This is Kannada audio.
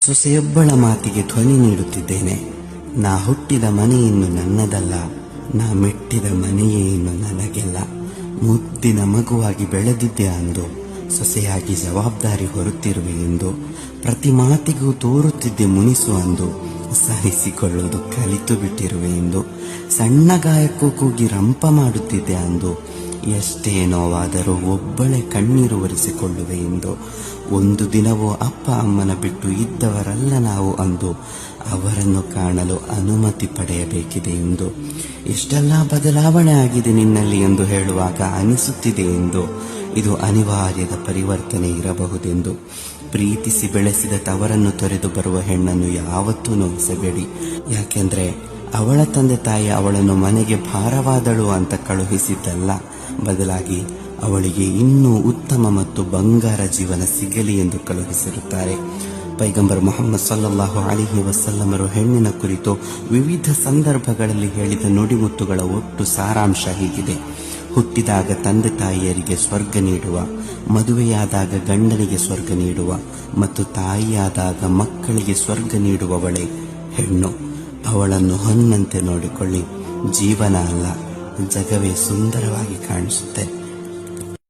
ಸೊಸೆಯೊಬ್ಬಳ ಮಾತಿಗೆ ಧ್ವನಿ ನೀಡುತ್ತಿದ್ದೇನೆ. ನಾ ಹುಟ್ಟಿದ ಮನೆ ಇನ್ನು ನನ್ನದಲ್ಲ, ನಾ ಮೆಟ್ಟಿದ ಮನೆಯೇ ಇನ್ನು ನನಗೆಲ್ಲ. ಮುದ್ದಿನ ಮಗುವಾಗಿ ಬೆಳೆದಿದ್ದೆ ಅಂದು, ಸೊಸೆಯಾಗಿ ಜವಾಬ್ದಾರಿ ಹೊರುತ್ತಿರುವೆ ಎಂದು. ಪ್ರತಿ ಮಾತಿಗೂ ತೋರುತ್ತಿದ್ದೆ ಮುನಿಸು ಅಂದು, ಸಹಿಸಿಕೊಳ್ಳುವುದು ಕಲಿತು ಬಿಟ್ಟಿರುವೆ ಎಂದು. ಸಣ್ಣ ಗಾಯಕ್ಕೂ ಕೂಗಿ ರಂಪ ಮಾಡುತ್ತಿದ್ದೆ ಅಂದು, ಎಷ್ಟೇ ನೋವಾದರೂ ಒಬ್ಬಳೆ ಕಣ್ಣೀರು ಒರೆಸಿಕೊಳ್ಳುವೆ ಎಂದು. ಒಂದು ದಿನವೂ ಅಪ್ಪ ಅಮ್ಮನ ಬಿಟ್ಟು ಇದ್ದವರಲ್ಲ ನಾವು ಅಂದು, ಅವರನ್ನು ಕಾಣಲು ಅನುಮತಿ ಪಡೆಯಬೇಕಿದೆ ಎಂದು. ಎಷ್ಟೆಲ್ಲ ಬದಲಾವಣೆ ಆಗಿದೆ ನಿನ್ನಲ್ಲಿ ಎಂದು ಹೇಳುವಾಗ ಅನಿಸುತ್ತಿದೆ ಎಂದು, ಇದು ಅನಿವಾರ್ಯದ ಪರಿವರ್ತನೆ ಇರಬಹುದೆಂದು. ಪ್ರೀತಿಸಿ ಬೆಳೆಸಿದ ತವರನ್ನು ತೊರೆದು ಬರುವ ಹೆಣ್ಣನ್ನು ಯಾವತ್ತೂ ನೋಯಿಸಬೇಡಿ. ಯಾಕೆಂದ್ರೆ ಅವಳ ತಂದೆ ತಾಯಿ ಅವಳನ್ನು ಮನೆಗೆ ಭಾರವಾದಳು ಅಂತ ಕಳುಹಿಸಿದ್ದಲ್ಲ, ಬದಲಾಗಿ ಅವಳಿಗೆ ಇನ್ನೂ ಉತ್ತಮ ಮತ್ತು ಬಂಗಾರ ಜೀವನ ಸಿಗಲಿ ಎಂದು ಕಳುಹಿಸಿರುತ್ತಾರೆ. ಪೈಗಂಬರ್ ಮುಹಮ್ಮದ್ ಸಲ್ಲಲ್ಲಾಹು ಅಲೈಹಿ ವಸಲ್ಲಮರು ಹೆಣ್ಣಿನ ಕುರಿತು ವಿವಿಧ ಸಂದರ್ಭಗಳಲ್ಲಿ ಹೇಳಿದ ನುಡಿಮುತ್ತುಗಳ ಒಟ್ಟು ಸಾರಾಂಶ ಹೀಗಿದೆ: ಹುಟ್ಟಿದಾಗ ತಂದೆ ತಾಯಿಯರಿಗೆ ಸ್ವರ್ಗ ನೀಡುವ, ಮದುವೆಯಾದಾಗ ಗಂಡನಿಗೆ ಸ್ವರ್ಗ ನೀಡುವ ಮತ್ತು ತಾಯಿಯಾದಾಗ ಮಕ್ಕಳಿಗೆ ಸ್ವರ್ಗ ನೀಡುವವಳೇ ಹೆಣ್ಣು. ಅವಳನ್ನು ಹೊನ್ನಂತೆ ನೋಡಿಕೊಳ್ಳಿ. ಜೀವನ ಅಲ್ಲ, ಜಗವೇ ಸುಂದರವಾಗಿ ಕಾಣಿಸುತ್ತೆ.